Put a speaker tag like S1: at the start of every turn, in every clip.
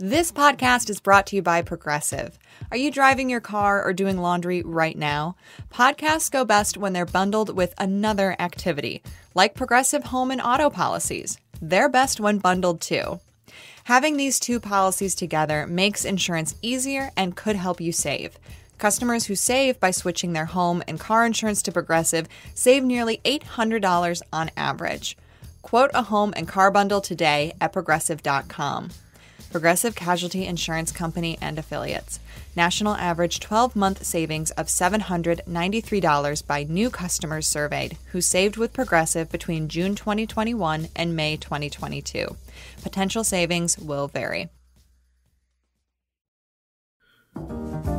S1: This podcast is brought to you by Progressive. Are you driving your car or doing laundry right now? Podcasts go best when they're bundled with another activity, like Progressive home and auto policies. They're best when bundled too. Having these two policies together makes insurance easier and could help you save. Customers who save by switching their home and car insurance to Progressive save nearly $800 on average. Quote a home and car bundle today at Progressive.com. Progressive Casualty Insurance Company and Affiliates. National average 12-month savings of $793 by new customers surveyed who saved with Progressive between June 2021 and May 2022. Potential savings will vary.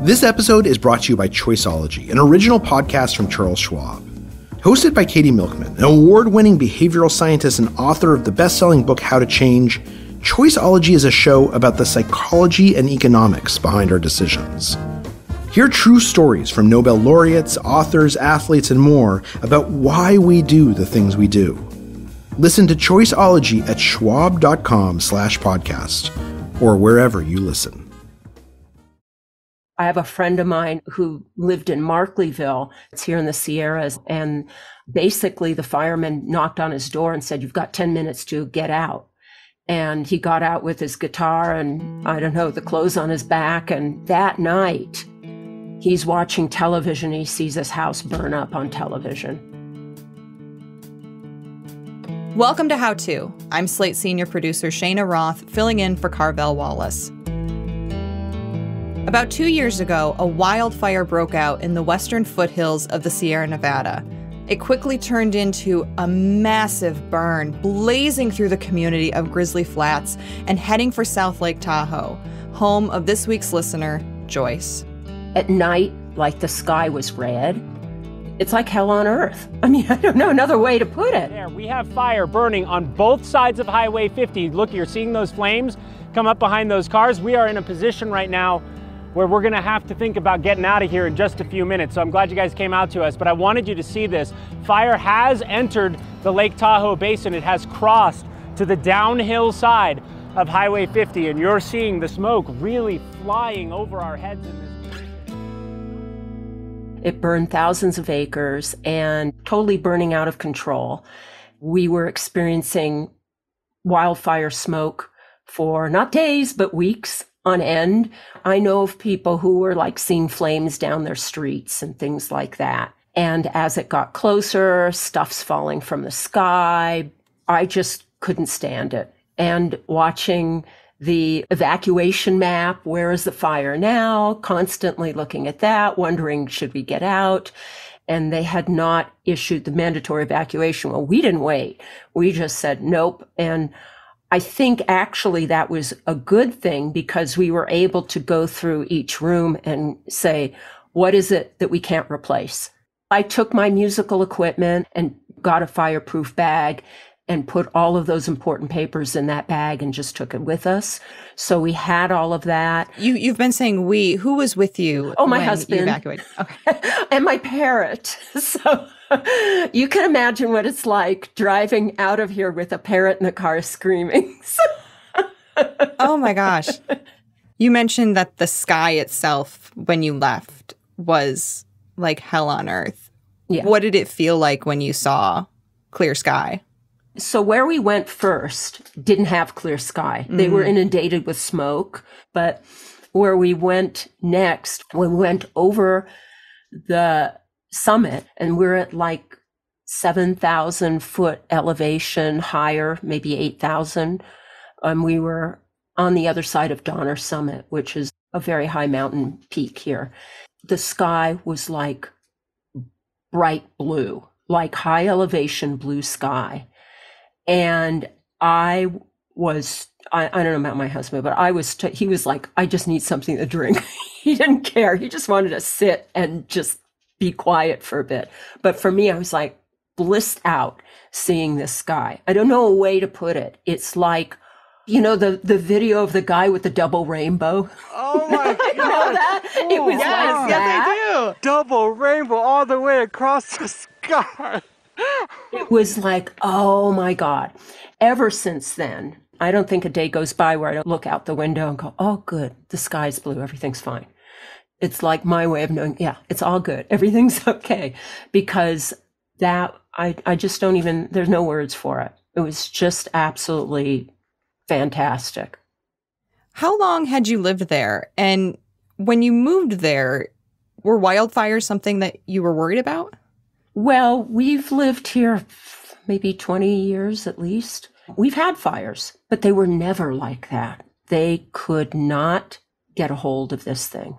S2: This episode is brought to you by Choiceology, an original podcast from Charles Schwab. Hosted by Katie Milkman, an award-winning behavioral scientist and author of the best-selling book How to Change, Choiceology is a show about the psychology and economics behind our decisions. Hear true stories from Nobel laureates, authors, athletes, and more about why we do the things we do. Listen to Choiceology at schwab.com/podcast or wherever you listen.
S3: I have a friend of mine who lived in Markleyville. It's here in the Sierras. And basically the fireman knocked on his door and said, "You've got 10 minutes to get out." And he got out with his guitar and, I don't know, the clothes on his back. And that night, he's watching television. He sees his house burn up on television.
S1: Welcome to How To. I'm Slate senior producer Cheyna Roth, filling in for Carvel Wallace. About 2 years ago, a wildfire broke out in the western foothills of the Sierra Nevada. It quickly turned into a massive burn, blazing through the community of Grizzly Flats and heading for South Lake Tahoe, home of this week's listener, Joyce.
S3: At night, like the sky was red. It's like hell on earth. I mean, I don't know another way to put it.
S4: There, we have fire burning on both sides of Highway 50. Look, you're seeing those flames come up behind those cars. We are in a position right now where we're gonna have to think about getting out of here in just a few minutes. So I'm glad you guys came out to us, but I wanted you to see this. Fire has entered the Lake Tahoe Basin. It has crossed to the downhill side of Highway 50, and you're seeing the smoke really flying over our heads in this position.
S3: It burned thousands of acres and totally burning out of control. We were experiencing wildfire smoke for not days, but weeks on end. I know of people who were like seeing flames down their streets and things like that. And as it got closer, stuff's falling from the sky. I just couldn't stand it. And watching the evacuation map, where is the fire now? Constantly looking at that, wondering, should we get out? And they had not issued the mandatory evacuation. Well, we didn't wait. We just said nope. And I think actually that was a good thing because we were able to go through each room and say, what is it that we can't replace? I took my musical equipment and got a fireproof bag and put all of those important papers in that bag and just took it with us. So we had all of that.
S1: You've been saying we. Who was with you?
S3: Oh, my husband.
S1: You evacuated? Okay.
S3: And my parrot. So you can imagine what it's like driving out of here with a parrot in the car screaming.
S1: Oh my gosh. You mentioned that the sky itself, when you left, was like hell on earth.
S3: Yeah.
S1: What did it feel like when you saw clear sky?
S3: So where we went first didn't have clear sky. They were inundated with smoke. But where we went next, when we went over the summit, and we're at like 7,000 foot elevation higher, maybe 8,000. We were on the other side of Donner Summit, which is a very high mountain peak here. The sky was like bright blue, like high elevation blue sky. And I don't know about my husband, but he was like, I just need something to drink. He didn't care. He just wanted to sit and just be quiet for a bit. But for me, I was like blissed out seeing this sky. I don't know a way to put it. It's like, you know, the video of the guy with the double rainbow.
S4: Oh my God.
S3: You know that? It was
S4: yes,
S3: like that.
S4: Yes, I do. Double rainbow all the way across the sky.
S3: It was like, oh my God. Ever since then, I don't think a day goes by where I don't look out the window and go, oh, good, the sky's blue, everything's fine. It's like my way of knowing, yeah, it's all good, everything's okay. Because that, I just don't even, there's no words for it. It was just absolutely fantastic.
S1: How long had you lived there? And when you moved there, were wildfires something that you were worried about?
S3: Well, we've lived here maybe 20 years at least. We've had fires, but they were never like that. They could not get a hold of this thing.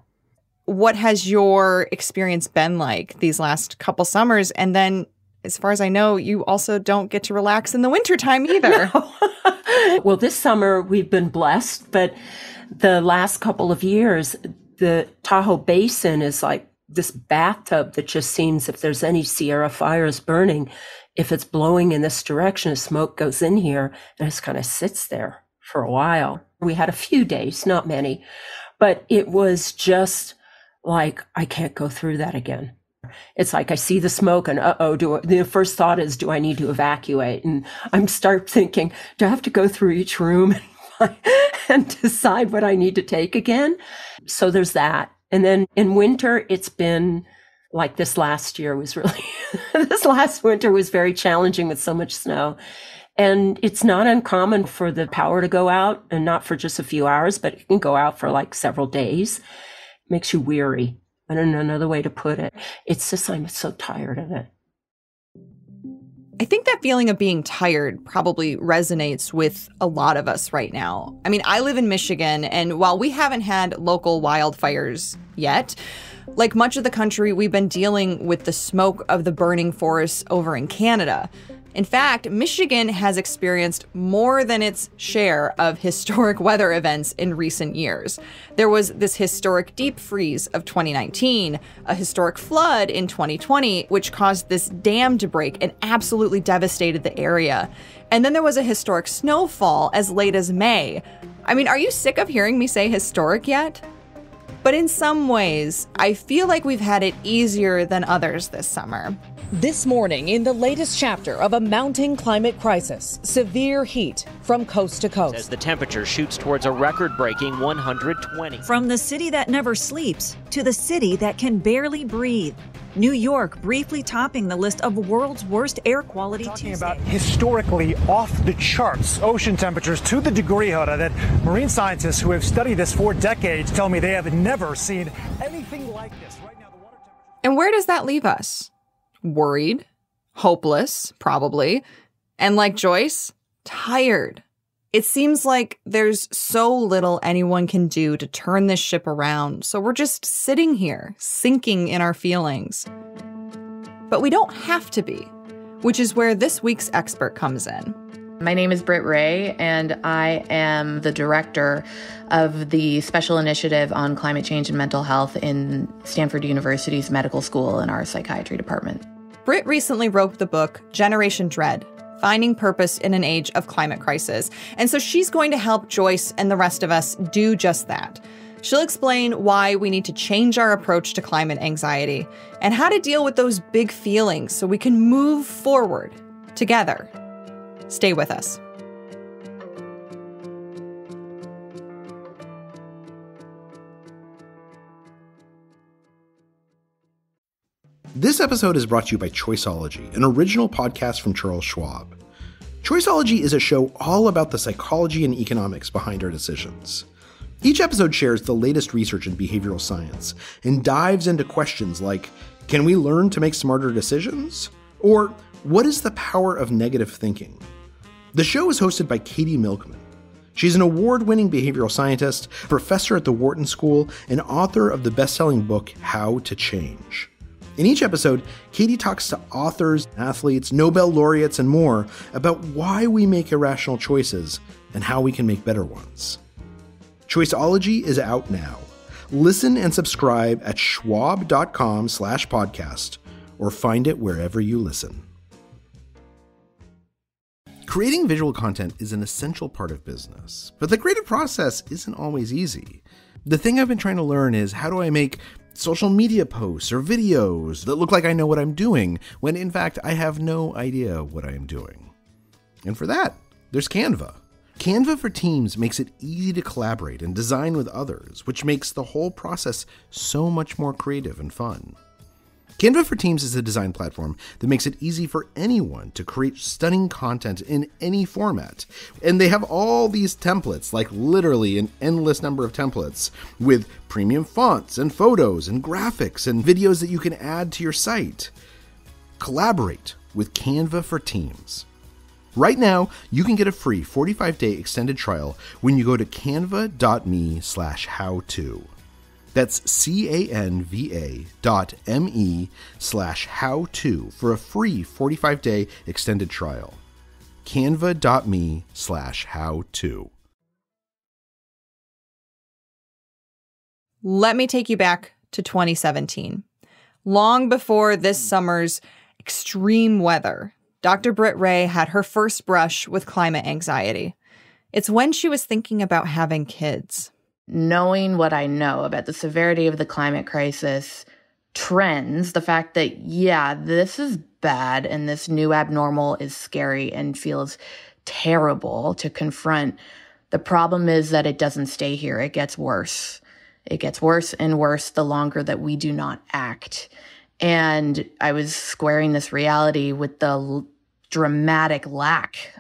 S1: What has your experience been like these last couple summers? And then, as far as I know, you also don't get to relax in the wintertime either.
S3: No. Well, this summer we've been blessed, but the last couple of years, the Tahoe Basin is like this bathtub that just seems, if there's any Sierra fires burning, if it's blowing in this direction, smoke goes in here and it just kind of sits there for a while. We had a few days, not many, but it was just like, I can't go through that again. It's like I see the smoke and the first thought is, do I need to evacuate? And I'm start thinking, do I have to go through each room and decide what I need to take again? So there's that. And then in winter, it's been like this last year was really, this last winter was very challenging with so much snow. And it's not uncommon for the power to go out, and not for just a few hours, but it can go out for like several days. It makes you weary. I don't know another way to put it. It's just, I'm so tired of it.
S1: I think that feeling of being tired probably resonates with a lot of us right now. I mean, I live in Michigan, and while we haven't had local wildfires yet, like much of the country, we've been dealing with the smoke of the burning forests over in Canada. In fact, Michigan has experienced more than its share of historic weather events in recent years. There was this historic deep freeze of 2019, a historic flood in 2020, which caused this dam to break and absolutely devastated the area. And then there was a historic snowfall as late as May. I mean, are you sick of hearing me say historic yet? But in some ways, I feel like we've had it easier than others this summer.
S5: This morning, in the latest chapter of a mounting climate crisis, severe heat from coast to coast.
S6: As the temperature shoots towards a record-breaking 120.
S7: From the city that never sleeps to the city that can barely breathe. New York briefly topping the list of world's worst air quality
S8: Talking
S7: Tuesday.
S8: about historically off the charts ocean temperatures, to the degree, Hoda, that marine scientists who have studied this for decades tell me they have never seen anything like this. Right now, the water temperature...
S1: And where does that leave us? Worried, hopeless, probably, and like Joyce, tired. It seems like there's so little anyone can do to turn this ship around, so we're just sitting here, sinking in our feelings. But we don't have to be, which is where this week's expert comes in.
S9: My name is Britt Wray, and I am the director of the Special Initiative on Climate Change and Mental Health in Stanford University's medical school in our psychiatry department.
S1: Britt recently wrote the book Generation Dread, Finding Purpose in an Age of Climate Crisis. And so she's going to help Joyce and the rest of us do just that. She'll explain why we need to change our approach to climate anxiety and how to deal with those big feelings so we can move forward together. Stay with us.
S2: This episode is brought to you by Choiceology, an original podcast from Charles Schwab. Choiceology is a show all about the psychology and economics behind our decisions. Each episode shares the latest research in behavioral science and dives into questions like, can we learn to make smarter decisions? Or, what is the power of negative thinking? The show is hosted by Katie Milkman. She's an award-winning behavioral scientist, professor at the Wharton School, and author of the best-selling book, How to Change. In each episode, Katie talks to authors, athletes, Nobel laureates, and more about why we make irrational choices and how we can make better ones. Choiceology is out now. Listen and subscribe at schwab.com/podcast or find it wherever you listen. Creating visual content is an essential part of business, but the creative process isn't always easy. The thing I've been trying to learn is, how do I make social media posts or videos that look like I know what I'm doing, when in fact I have no idea what I am doing? And for that, there's Canva. Canva for Teams makes it easy to collaborate and design with others, which makes the whole process so much more creative and fun. Canva for Teams is a design platform that makes it easy for anyone to create stunning content in any format. And they have all these templates, like literally an endless number of templates, with premium fonts and photos and graphics and videos that you can add to your site. Collaborate with Canva for Teams. Right now, you can get a free 45-day extended trial when you go to canva.me/howto. That's canva.me/howto for a free 45-day extended trial. Canva.me/howto.
S1: Let me take you back to 2017. Long before this summer's extreme weather, Dr. Britt Wray had her first brush with climate anxiety. It's when she was thinking about having kids.
S9: Knowing what I know about the severity of the climate crisis, trends, the fact that, yeah, this is bad and this new abnormal is scary and feels terrible to confront. The problem is that it doesn't stay here. It gets worse. It gets worse and worse the longer that we do not act. And I was squaring this reality with the dramatic lack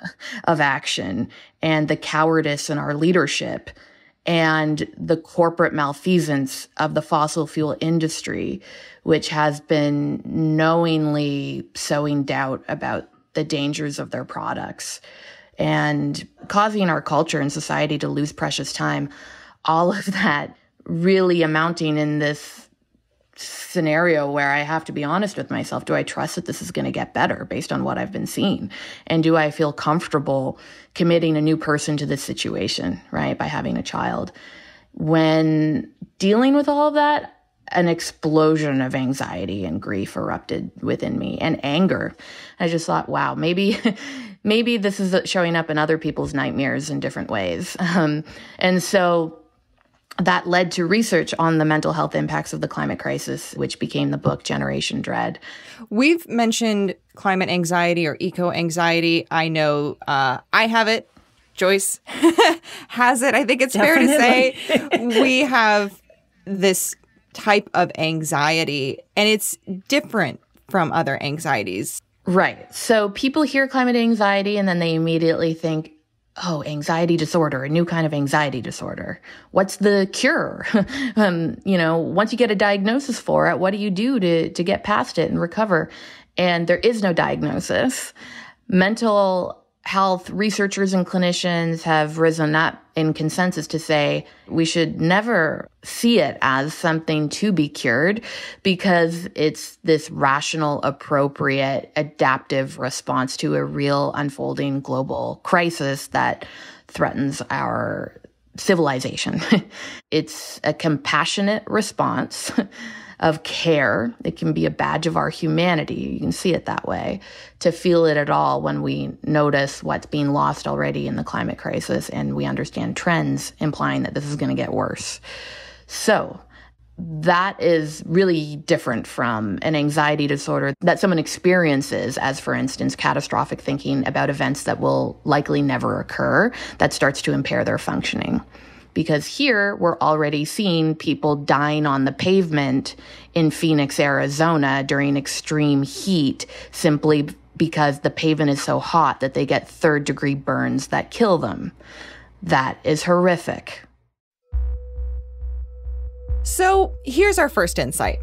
S9: of action and the cowardice in our leadership and the corporate malfeasance of the fossil fuel industry, which has been knowingly sowing doubt about the dangers of their products and causing our culture and society to lose precious time. All of that really amounting in this scenario where I have to be honest with myself. Do I trust that this is going to get better based on what I've been seeing? And do I feel comfortable committing a new person to this situation, right, by having a child? When dealing with all of that, an explosion of anxiety and grief erupted within me and anger. I just thought, wow, maybe this is showing up in other people's nightmares in different ways. And so that led to research on the mental health impacts of the climate crisis, which became the book Generation Dread.
S1: We've mentioned climate anxiety or eco-anxiety. I know I have it. Joyce has it. I think it's Definitely. Fair to say we have this type of anxiety, and it's different from other anxieties.
S9: Right. So people hear climate anxiety and then they immediately think, oh, anxiety disorder, a new kind of anxiety disorder. What's the cure? Once you get a diagnosis for it, what do you do to get past it and recover? And there is no diagnosis. Mental health researchers and clinicians have risen up in consensus to say we should never see it as something to be cured because it's this rational, appropriate, adaptive response to a real unfolding global crisis that threatens our civilization. It's a compassionate response of care. It can be a badge of our humanity. You can see it that way. To feel it at all when we notice what's being lost already in the climate crisis and we understand trends implying that this is going to get worse. So that is really different from an anxiety disorder that someone experiences as, for instance, catastrophic thinking about events that will likely never occur that starts to impair their functioning. Because here we're already seeing people dying on the pavement in Phoenix, Arizona during extreme heat simply because the pavement is so hot that they get third-degree burns that kill them. That is horrific.
S1: So here's our first insight.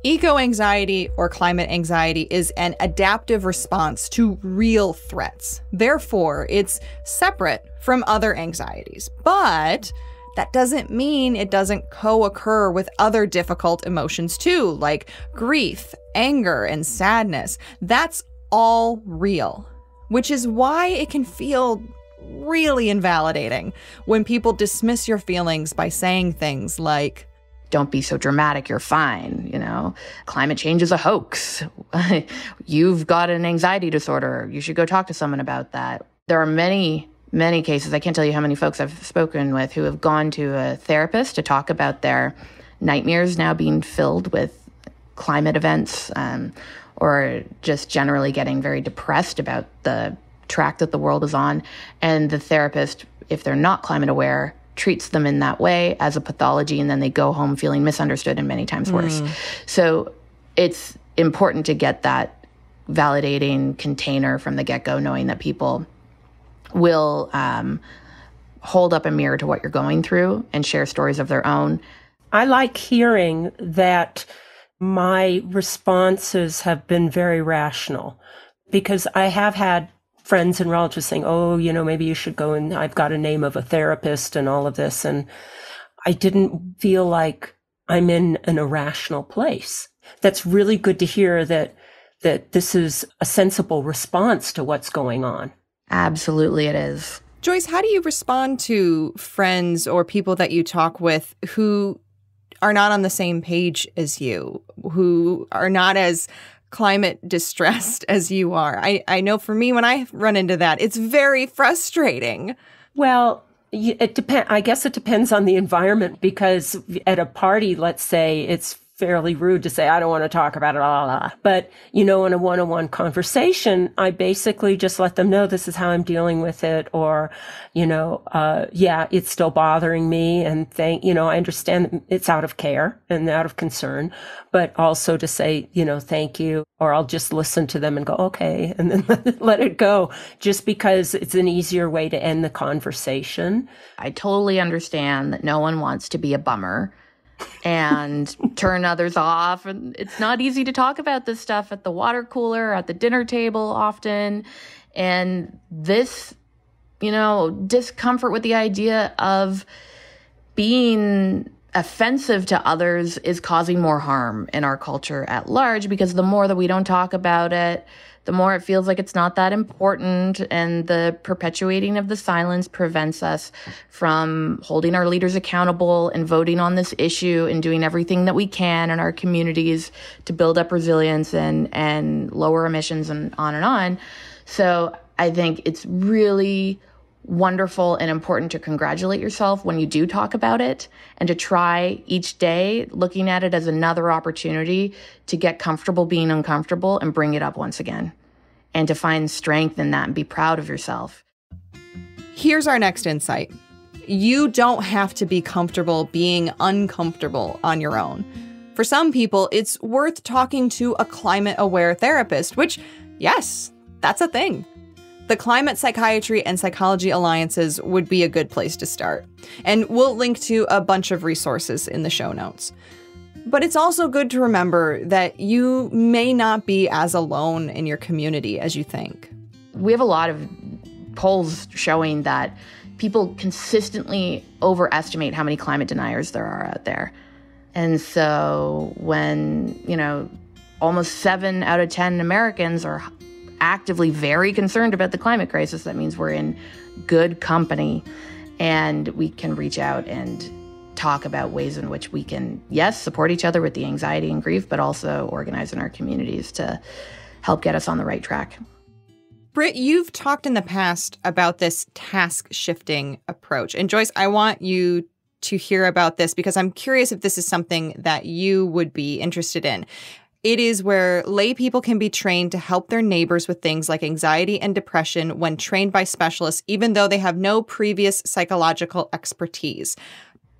S1: Eco-anxiety or climate anxiety is an adaptive response to real threats. Therefore, it's separate from other anxieties. But that doesn't mean it doesn't co-occur with other difficult emotions too, like grief, anger, and sadness. That's all real, which is why it can feel really invalidating when people dismiss your feelings by saying things like,
S9: don't be so dramatic, you're fine, Climate change is a hoax. You've got an anxiety disorder. You should go talk to someone about that. There are many cases, I can't tell you how many folks I've spoken with who have gone to a therapist to talk about their nightmares now being filled with climate events, or just generally getting very depressed about the track that the world is on. And the therapist if they're not climate aware, treats them in that way as a pathology, and then they go home feeling misunderstood and many times worse. So it's important to get that validating container from the get-go, knowing that people will hold up a mirror to what you're going through and share stories of their own.
S3: I like hearing that my responses have been very rational, because I have had friends and relatives saying, oh, maybe you should go and I've got a name of a therapist and all of this. And I didn't feel like I'm in an irrational place. That's really good to hear that this is a sensible response to what's going on.
S9: Absolutely it is.
S1: Joyce, how do you respond to friends or people that you talk with who are not on the same page as you, who are not as climate distressed as you are? I know for me, when I run into that, it's very frustrating.
S3: Well, it depends. I guess it depends on the environment, because at a party, let's say, it's fairly rude to say, I don't want to talk about it, blah, blah, blah. But, in a one-on-one conversation, I basically just let them know this is how I'm dealing with it. Or, yeah, it's still bothering me. And I understand that it's out of care and out of concern, but also to say, thank you, or I'll just listen to them and go, okay, and then let it go, just because it's an easier way to end the conversation.
S9: I totally understand that no one wants to be a bummer and turn others off. And it's not easy to talk about this stuff at the water cooler, at the dinner table often. And this, discomfort with the idea of being offensive to others is causing more harm in our culture at large, because the more that we don't talk about it, the more it feels like it's not that important, and the perpetuating of the silence prevents us from holding our leaders accountable and voting on this issue and doing everything that we can in our communities to build up resilience and lower emissions and on and on. So I think it's really wonderful and important to congratulate yourself when you do talk about it, and to try each day looking at it as another opportunity to get comfortable being uncomfortable and bring it up once again, and to find strength in that and be proud of yourself.
S1: Here's our next insight. You don't have to be comfortable being uncomfortable on your own. For some people, it's worth talking to a climate-aware therapist, which, yes, that's a thing. The Climate Psychiatry and Psychology Alliances would be a good place to start. And we'll link to a bunch of resources in the show notes. But it's also good to remember that you may not be as alone in your community as you think.
S9: We have a lot of polls showing that people consistently overestimate how many climate deniers there are out there. And so when, almost 7 out of 10 Americans are actively very concerned about the climate crisis, that means we're in good company, and we can reach out and talk about ways in which we can, yes, support each other with the anxiety and grief, but also organize in our communities to help get us on the right track.
S1: Britt, you've talked in the past about this task-shifting approach. And Joyce, I want you to hear about this because I'm curious if this is something that you would be interested in. It is where lay people can be trained to help their neighbors with things like anxiety and depression when trained by specialists, even though they have no previous psychological expertise.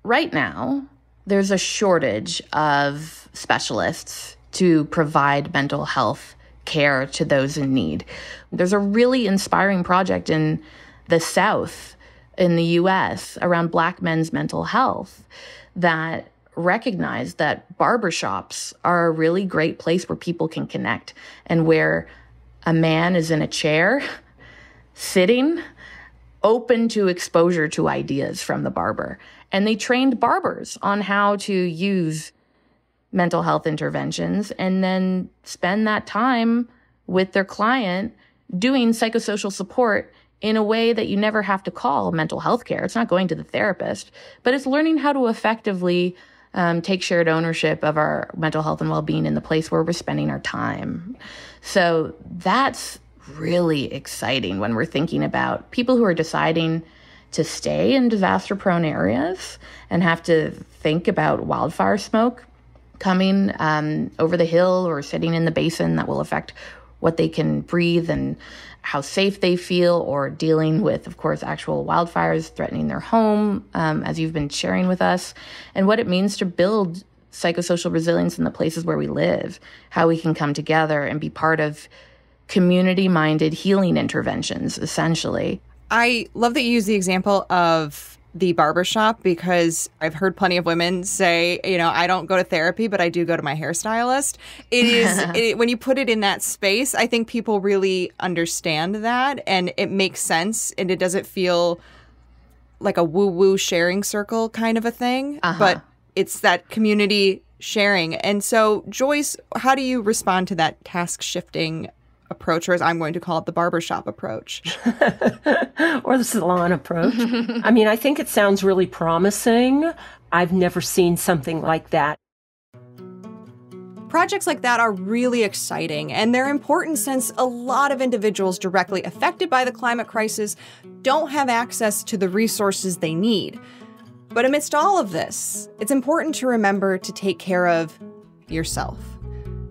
S9: Right now, there's a shortage of specialists to provide mental health care to those in need. There's a really inspiring project in the South, in the U.S., around Black men's mental health that recognize that barbershops are a really great place where people can connect, and where a man is in a chair, sitting, open to exposure to ideas from the barber. And they trained barbers on how to use mental health interventions and then spend that time with their client doing psychosocial support in a way that you never have to call mental health care. It's not going to the therapist, but it's learning how to effectively take shared ownership of our mental health and well-being in the place where we're spending our time. So that's really exciting when we're thinking about people who are deciding to stay in disaster-prone areas and have to think about wildfire smoke coming over the hill or sitting in the basin that will affect what they can breathe and how safe they feel, or dealing with, of course, actual wildfires threatening their home, as you've been sharing with us, and what it means to build psychosocial resilience in the places where we live, how we can come together and be part of community-minded healing interventions, essentially.
S1: I love that you use the example of the barbershop, because I've heard plenty of women say, I don't go to therapy, but I do go to my hairstylist. It is, when you put it in that space, I think people really understand that, and it makes sense, and it doesn't feel like a woo-woo sharing circle kind of a thing, but it's that community sharing. And so, Joyce, how do you respond to that task shifting approach, or as I'm going to call it, the barbershop approach?
S3: Or the salon approach. I mean, I think it sounds really promising. I've never seen something like that.
S1: Projects like that are really exciting, and they're important since a lot of individuals directly affected by the climate crisis don't have access to the resources they need. But amidst all of this, it's important to remember to take care of yourself,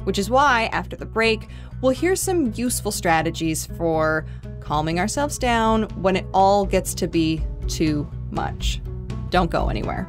S1: which is why, after the break, we'll hear some useful strategies for calming ourselves down when it all gets to be too much. Don't go anywhere.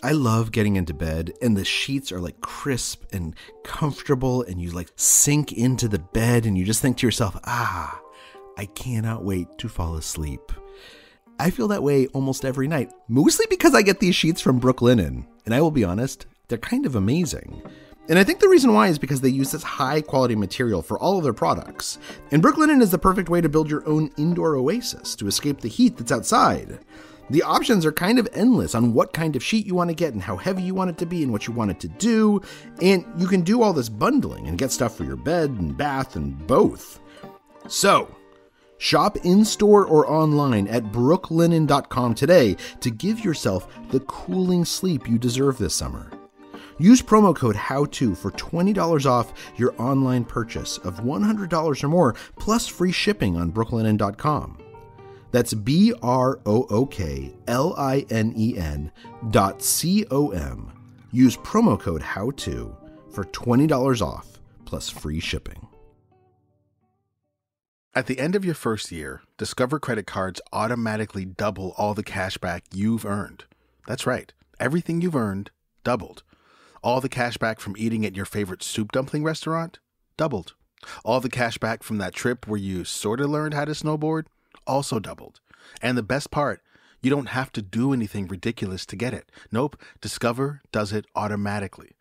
S2: I love getting into bed and the sheets are like crisp and comfortable, and you like sink into the bed and you just think to yourself, I cannot wait to fall asleep. I feel that way almost every night, mostly because I get these sheets from Brooklinen, and I will be honest, they're kind of amazing. And I think the reason why is because they use this high quality material for all of their products. And Brooklinen is the perfect way to build your own indoor oasis to escape the heat that's outside. The options are kind of endless on what kind of sheet you want to get and how heavy you want it to be and what you want it to do. And you can do all this bundling and get stuff for your bed and bath and both. So, shop in-store or online at brooklinen.com today to give yourself the cooling sleep you deserve this summer. Use promo code HOWTO for $20 off your online purchase of $100 or more, plus free shipping on brooklinen.com. That's BROOKLINEN.com. Use promo code HOWTO for $20 off plus free shipping.
S10: At the end of your first year, Discover credit cards automatically double all the cash back you've earned. That's right. Everything you've earned doubled. All the cash back from eating at your favorite soup dumpling restaurant doubled. All the cash back from that trip where you sort of learned how to snowboard also doubled. And the best part, you don't have to do anything ridiculous to get it. Nope, Discover does it automatically.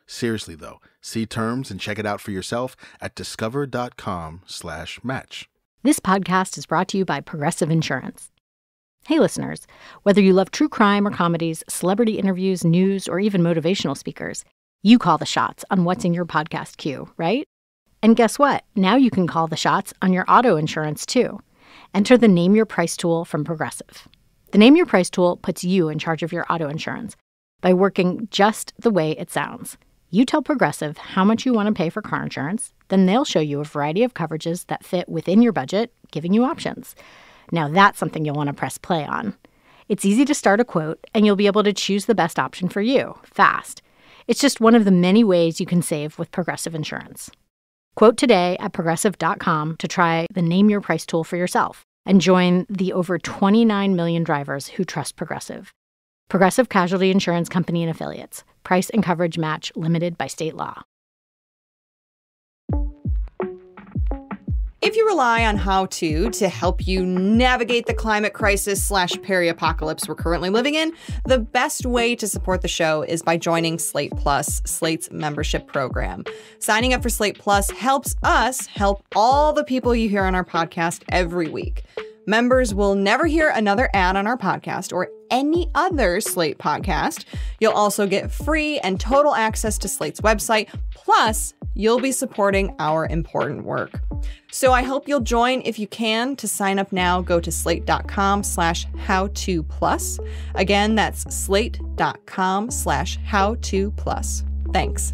S10: Seriously though, see terms and check it out for yourself at discover.com/match.
S11: This podcast is brought to you by Progressive Insurance. Hey listeners, whether you love true crime or comedies, celebrity interviews, news, or even motivational speakers, you call the shots on what's in your podcast queue, right? And guess what? Now you can call the shots on your auto insurance too. Enter the Name Your Price tool from Progressive. The Name Your Price tool puts you in charge of your auto insurance by working just the way it sounds. You tell Progressive how much you want to pay for car insurance, then they'll show you a variety of coverages that fit within your budget, giving you options. Now that's something you'll want to press play on. It's easy to start a quote, and you'll be able to choose the best option for you, fast. It's just one of the many ways you can save with Progressive Insurance. Quote today at Progressive.com to try the Name Your Price tool for yourself and join the over 29 million drivers who trust Progressive. Progressive Casualty Insurance Company and Affiliates. Price and coverage match limited by state law.
S1: If you rely on How To help you navigate the climate crisis / peri-apocalypse we're currently living in, the best way to support the show is by joining Slate Plus, Slate's membership program. Signing up for Slate Plus helps us help all the people you hear on our podcast every week. Members will never hear another ad on our podcast or any other Slate podcast. You'll also get free and total access to Slate's website, plus you'll be supporting our important work. So I hope you'll join if you can. To sign up now, go to slate.com/howtoplus. Again, that's slate.com/howtoplus. Thanks.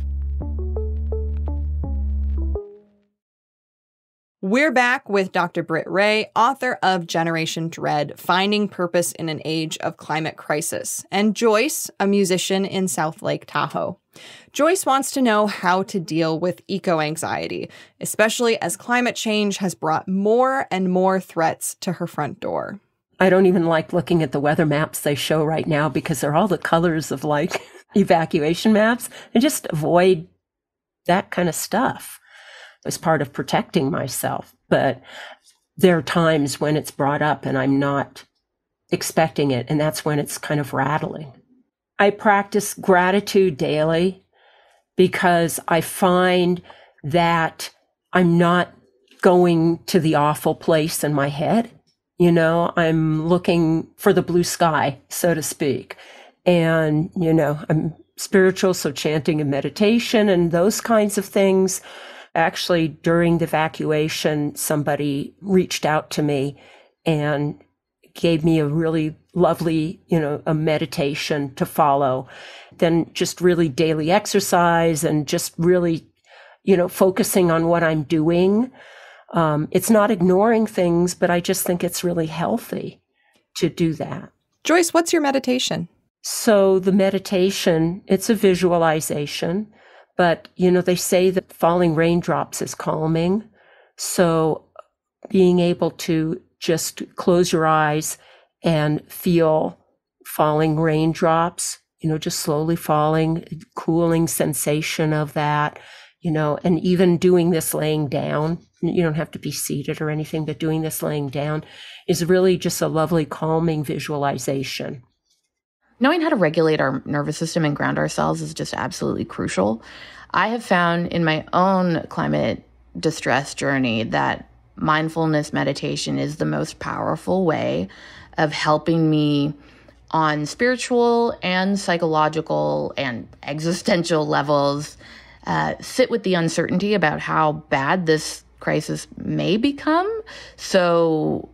S1: We're back with Dr. Britt Wray, author of Generation Dread, Finding Purpose in an Age of Climate Crisis, and Joyce, a musician in South Lake Tahoe. Joyce wants to know how to deal with eco-anxiety, especially as climate change has brought more and more threats to her front door.
S3: I don't even like looking at the weather maps they show right now because they're all the colors of like evacuation maps, and just avoid that kind of stuff as part of protecting myself. But there are times when it's brought up and I'm not expecting it, and that's when it's kind of rattling. I practice gratitude daily because I find that I'm not going to the awful place in my head. You know, I'm looking for the blue sky, so to speak. And, you know, I'm spiritual, so chanting and meditation and those kinds of things. Actually, during the evacuation, somebody reached out to me and gave me a really lovely, you know, a meditation to follow. Then just really daily exercise and just really, you know, focusing on what I'm doing. It's not ignoring things, but I just think it's really healthy to do that.
S1: Joyce, what's your meditation?
S3: So the meditation, it's a visualization, but, you know, they say that falling raindrops is calming. So being able to just close your eyes and feel falling raindrops, you know, just slowly falling, cooling sensation of that, you know, and even doing this laying down, you don't have to be seated or anything, but doing this laying down is really just a lovely calming visualization.
S9: Knowing how to regulate our nervous system and ground ourselves is just absolutely crucial. I have found in my own climate distress journey that mindfulness meditation is the most powerful way of helping me on spiritual and psychological and existential levels sit with the uncertainty about how bad this crisis may become. So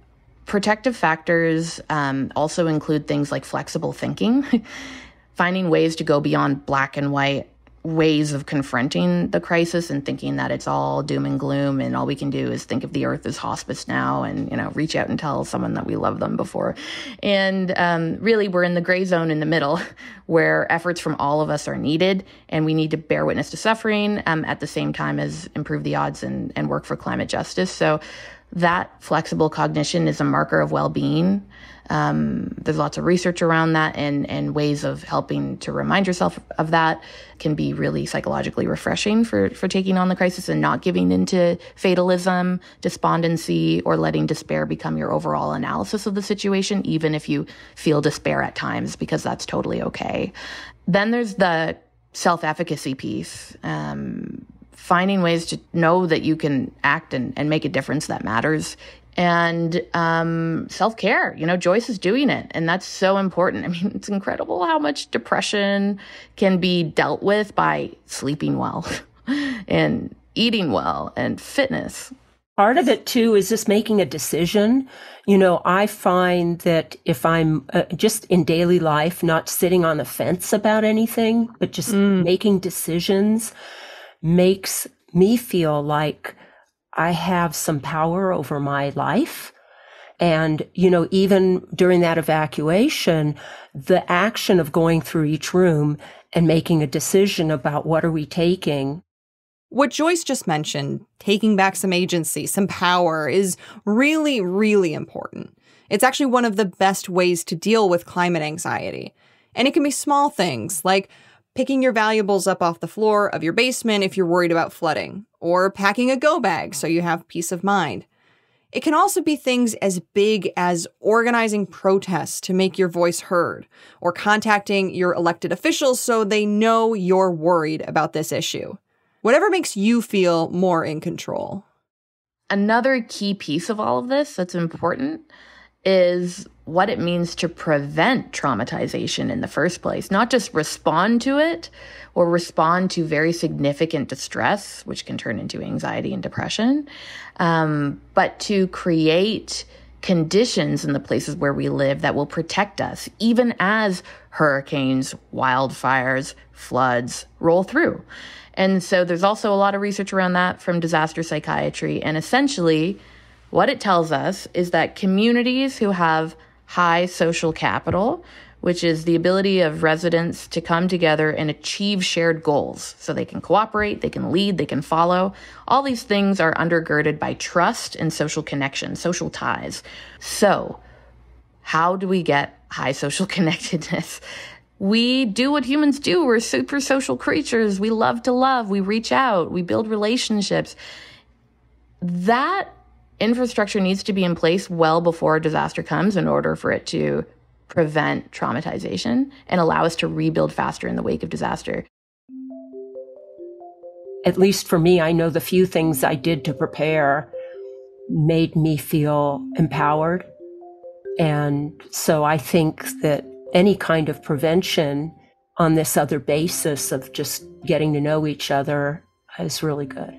S9: protective factors also include things like flexible thinking, finding ways to go beyond black and white ways of confronting the crisis and thinking that it's all doom and gloom and all we can do is think of the earth as hospice now and, you know, reach out and tell someone that we love them before. And really, we're in the gray zone in the middle where efforts from all of us are needed, and we need to bear witness to suffering at the same time as improve the odds and work for climate justice. So that flexible cognition is a marker of well-being. There's lots of research around that, and ways of helping to remind yourself of that can be really psychologically refreshing for taking on the crisis and not giving into fatalism, despondency, or letting despair become your overall analysis of the situation, even if you feel despair at times, because that's totally okay. Then there's the self-efficacy piece. Finding ways to know that you can act and make a difference that matters. And self-care, you know, Joyce is doing it, and that's so important. I mean, it's incredible how much depression can be dealt with by sleeping well and eating well and fitness.
S3: Part of it, too, is just making a decision. You know, I find that if I'm just in daily life, not sitting on the fence about anything, but just making decisions, makes me feel like I have some power over my life. And, you know, even during that evacuation, the action of going through each room and making a decision about what are we taking.
S1: What Joyce just mentioned, taking back some agency, some power, is really, really important. It's actually one of the best ways to deal with climate anxiety. And it can be small things like picking your valuables up off the floor of your basement if you're worried about flooding, or packing a go bag so you have peace of mind. It can also be things as big as organizing protests to make your voice heard, or contacting your elected officials so they know you're worried about this issue. Whatever makes you feel more in control.
S9: Another key piece of all of this that's important is what it means to prevent traumatization in the first place, not just respond to it or respond to very significant distress, which can turn into anxiety and depression, but to create conditions in the places where we live that will protect us, even as hurricanes, wildfires, floods roll through. And so there's also a lot of research around that from disaster psychiatry. And essentially, what it tells us is that communities who have high social capital, which is the ability of residents to come together and achieve shared goals. So they can cooperate, they can lead, they can follow. All these things are undergirded by trust and social connection, social ties. So how do we get high social connectedness? We do what humans do. We're super social creatures. We love to love. We reach out. We build relationships. That infrastructure needs to be in place well before a disaster comes in order for it to prevent traumatization and allow us to rebuild faster in the wake of disaster.
S3: At least for me, I know the few things I did to prepare made me feel empowered. And so I think that any kind of prevention on this other basis of just getting to know each other is really good.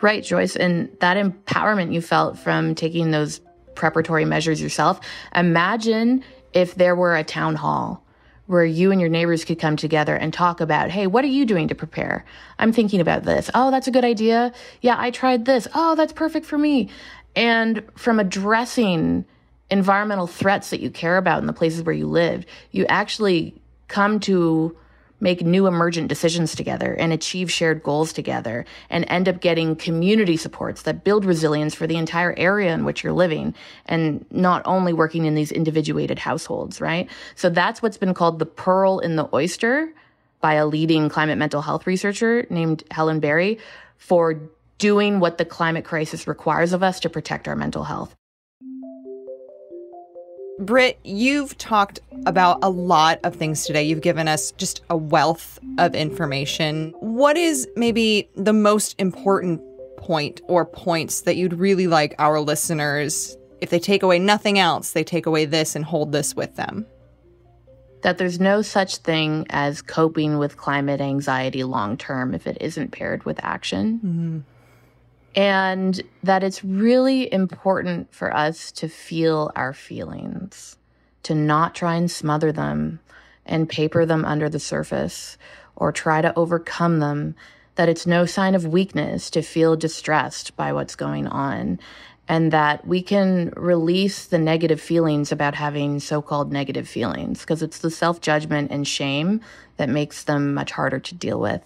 S9: Right, Joyce. And that empowerment you felt from taking those preparatory measures yourself, imagine if there were a town hall where you and your neighbors could come together and talk about, hey, what are you doing to prepare? I'm thinking about this. Oh, that's a good idea. Yeah, I tried this. Oh, that's perfect for me. And from addressing environmental threats that you care about in the places where you live, you actually come to make new emergent decisions together and achieve shared goals together and end up getting community supports that build resilience for the entire area in which you're living and not only working in these individuated households, right? So that's what's been called the pearl in the oyster by a leading climate mental health researcher named Helen Berry for doing what the climate crisis requires of us to protect our mental health.
S1: Britt, you've talked about a lot of things today. You've given us just a wealth of information. What is maybe the most important point or points that you'd really like our listeners, if they take away nothing else, they take away this and hold this with them?
S9: That there's no such thing as coping with climate anxiety long term if it isn't paired with action. Mm-hmm. And that it's really important for us to feel our feelings, to not try and smother them and paper them under the surface or try to overcome them, that it's no sign of weakness to feel distressed by what's going on, and that we can release the negative feelings about having so-called negative feelings, because it's the self-judgment and shame that makes them much harder to deal with.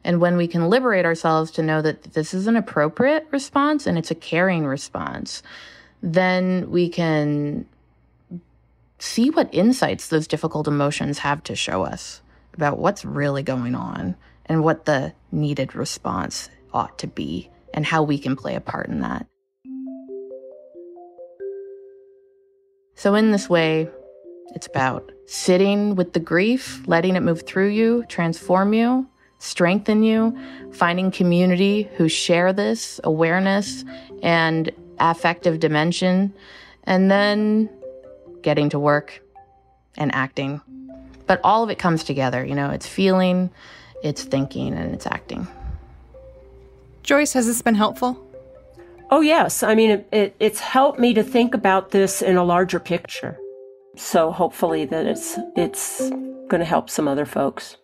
S9: And when we can liberate ourselves to know that this is an appropriate response and it's a caring response, then we can see what insights those difficult emotions have to show us about what's really going on and what the needed response ought to be and how we can play a part in that. So in this way, it's about sitting with the grief, letting it move through you, transform you, strengthen you, finding community who share this awareness and affective dimension, and then getting to work and acting. But all of it comes together, it's feeling, it's thinking, and it's acting.
S1: Joyce, has this been helpful?
S3: Oh, yes. I mean, it's helped me to think about this in a larger picture. So hopefully that it's going to help some other folks.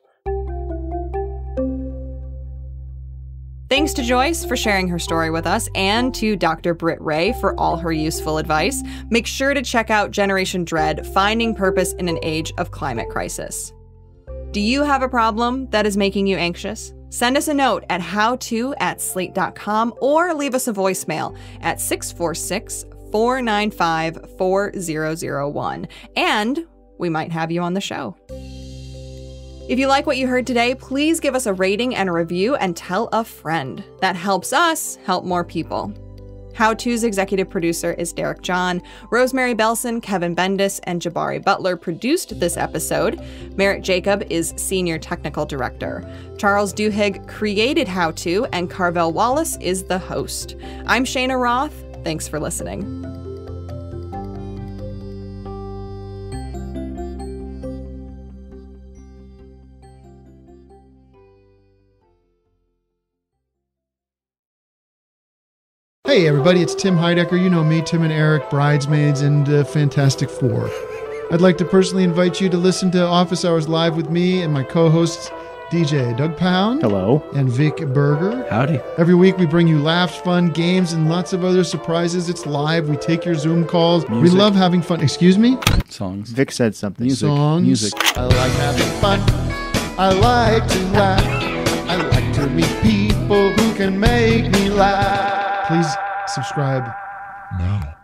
S1: Thanks to Joyce for sharing her story with us, and to Dr. Britt Wray for all her useful advice. Make sure to check out Generation Dread, Finding Purpose in an Age of Climate Crisis. Do you have a problem that is making you anxious? Send us a note at howto@slate.com or leave us a voicemail at 646-495-4001, and we might have you on the show. If you like what you heard today, please give us a rating and a review and tell a friend. That helps us help more people. How To's executive producer is Derek John. Rosemary Belson, Kevin Bendis, and Jabari Butler produced this episode. Merritt Jacob is senior technical director. Charles Duhigg created How To, and Carvel Wallace is the host. I'm Cheyna Roth. Thanks for listening.
S12: Hey everybody, it's Tim Heidecker. You know me, Tim and Eric, Bridesmaids, and Fantastic Four. I'd like to personally invite you to listen to Office Hours Live with me and my co-hosts, DJ Doug Pound.
S13: Hello.
S12: And Vic Berger.
S13: Howdy.
S12: Every week we bring you laughs, fun, games, and lots of other surprises. It's live. We take your Zoom calls.
S13: Music.
S12: We love having fun. Excuse me?
S13: Songs. Vic said something.
S12: Music. Songs.
S13: Music.
S12: I like having fun. I like to laugh. I like to meet people who can make me laugh. Please subscribe now.